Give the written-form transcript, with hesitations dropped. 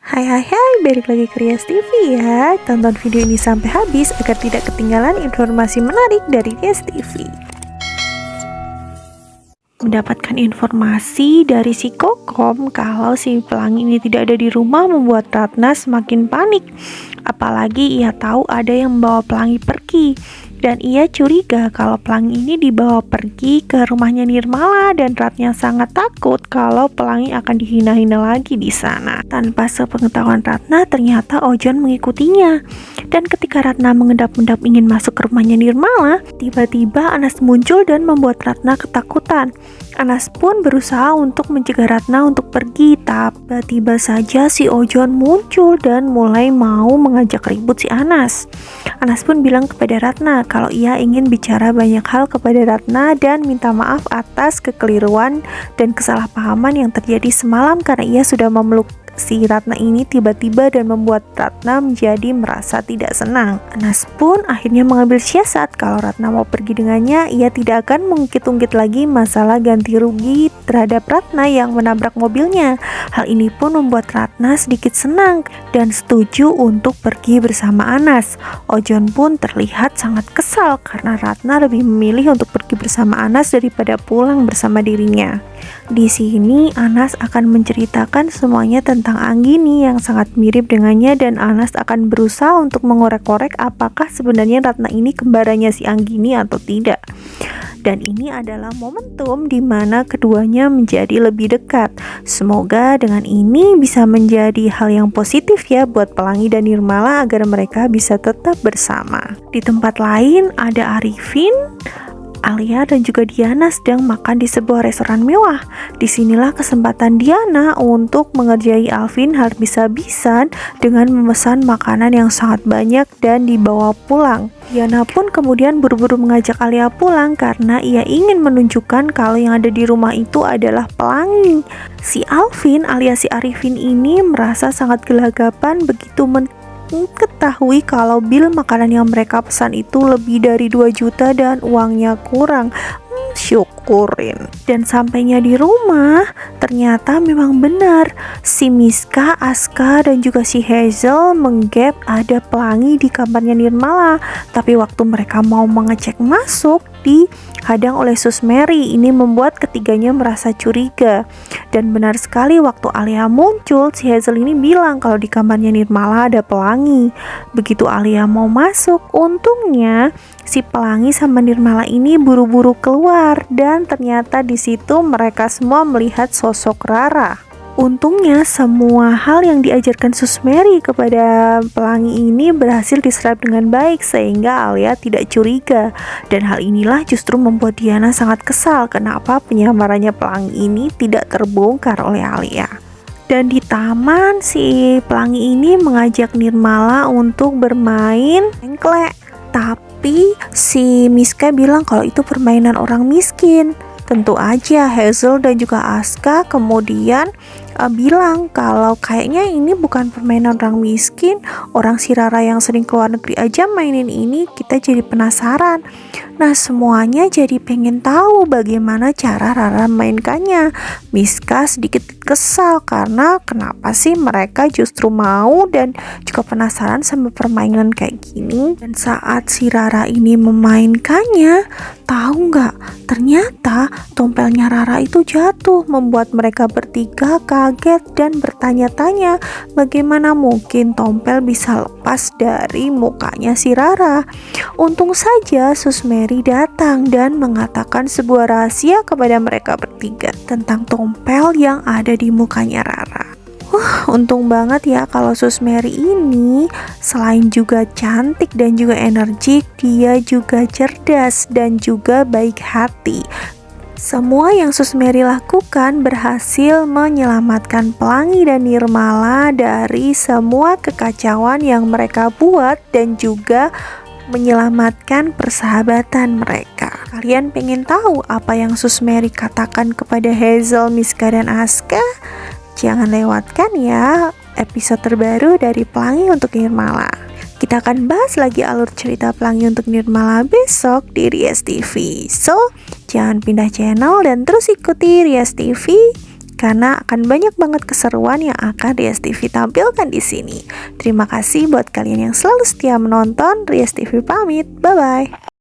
Hai hai hai, balik lagi ke Rias TV ya. Tonton video ini sampai habis agar tidak ketinggalan informasi menarik dari Rias TV. Mendapatkan informasi dari si Kokom kalau si pelangi ini tidak ada di rumah membuat Ratna semakin panik. Apalagi ia tahu ada yang membawa pelangi pergi. Dan ia curiga kalau pelangi ini dibawa pergi ke rumahnya Nirmala, dan Ratna sangat takut kalau pelangi akan dihina-hina lagi di sana. Tanpa sepengetahuan Ratna, ternyata Ojon mengikutinya. Dan ketika Ratna mengendap-endap ingin masuk ke rumahnya Nirmala, tiba-tiba Anas muncul dan membuat Ratna ketakutan. Anas pun berusaha untuk mencegah Ratna untuk pergi, tapi tiba-tiba saja si Ojon muncul dan mulai mau mengajak ribut si Anas. Anas pun bilang kepada Ratna kalau ia ingin bicara banyak hal kepada Ratna dan minta maaf atas kekeliruan dan kesalahpahaman yang terjadi semalam karena ia sudah memeluk si Ratna ini tiba-tiba dan membuat Ratna menjadi merasa tidak senang. Anas pun akhirnya mengambil siasat kalau Ratna mau pergi dengannya, ia tidak akan mengungkit-ungkit lagi masalah ganti rugi terhadap Ratna yang menabrak mobilnya. Hal ini pun membuat Ratna sedikit senang dan setuju untuk pergi bersama Anas. Ojon pun terlihat sangat kesal karena Ratna lebih memilih untuk pergi bersama Anas daripada pulang bersama dirinya. Di sini Anas akan menceritakan semuanya tentang Anggini yang sangat mirip dengannya, dan Anas akan berusaha untuk mengorek-korek apakah sebenarnya Ratna ini kembarannya si Anggini atau tidak. Dan ini adalah momentum di mana keduanya menjadi lebih dekat. Semoga dengan ini bisa menjadi hal yang positif ya buat Pelangi dan Nirmala agar mereka bisa tetap bersama. Di tempat lain ada Arifin, Alia dan juga Diana sedang makan di sebuah restoran mewah. Disinilah kesempatan Diana untuk mengerjai Alvin habis-habisan dengan memesan makanan yang sangat banyak dan dibawa pulang. Diana pun kemudian buru-buru mengajak Alia pulang karena ia ingin menunjukkan kalau yang ada di rumah itu adalah Pelangi. Si Alvin alias si Arifin ini merasa sangat gelagapan begitu ketahui kalau bil makanan yang mereka pesan itu lebih dari 2 juta dan uangnya kurang. Syukurin. Dan sampainya di rumah, ternyata memang benar si Miska, Aska dan juga si Hazel menggap ada Pelangi di kamarnya Nirmala. Tapi waktu mereka mau mengecek masuk, dihadang oleh Sus Mary. Ini membuat ketiganya merasa curiga. Dan benar sekali waktu Alia muncul, si Hazel ini bilang kalau di kamarnya Nirmala ada Pelangi. Begitu Alia mau masuk, untungnya si Pelangi sama Nirmala ini buru-buru keluar, dan ternyata di situ mereka semua melihat sosok Rara. Untungnya semua hal yang diajarkan Sus Mary kepada Pelangi ini berhasil diserap dengan baik sehingga Alia tidak curiga. Dan hal inilah justru membuat Diana sangat kesal kenapa penyamarannya Pelangi ini tidak terbongkar oleh Alia. Dan di taman si Pelangi ini mengajak Nirmala untuk bermain engklek. Tapi si Miska bilang kalau itu permainan orang miskin. Tentu aja Hazel dan juga Aska kemudian bilang kalau kayaknya ini bukan permainan orang miskin. Orang si Rara yang sering keluar negeri aja mainin ini, kita jadi penasaran. Nah semuanya jadi pengen tahu bagaimana cara Rara mainkannya. Miska sedikit kesal karena kenapa sih mereka justru mau dan juga penasaran sama permainan kayak gini. Dan saat si Rara ini memainkannya, tahu nggak? Ternyata tompelnya Rara itu jatuh, membuat mereka bertiga kaget dan bertanya-tanya bagaimana mungkin tompel bisa lepas dari mukanya si Rara. Untung saja Sus Mary datang dan mengatakan sebuah rahasia kepada mereka bertiga tentang tompel yang ada di mukanya Rara. Untung banget ya kalau Sus Mary ini selain juga cantik dan juga energik, dia juga cerdas dan juga baik hati. Semua yang Sus Mary lakukan berhasil menyelamatkan Pelangi dan Nirmala dari semua kekacauan yang mereka buat dan juga menyelamatkan persahabatan mereka. Kalian pengen tahu apa yang Sus Mary katakan kepada Hazel, Miska dan Aska? Jangan lewatkan ya episode terbaru dari Pelangi untuk Nirmala. Kita akan bahas lagi alur cerita Pelangi untuk Nirmala besok di Rias TV. So, jangan pindah channel dan terus ikuti Rias TV karena akan banyak banget keseruan yang akan Rias TV tampilkan di sini. Terima kasih buat kalian yang selalu setia menonton. Rias TV pamit, bye-bye.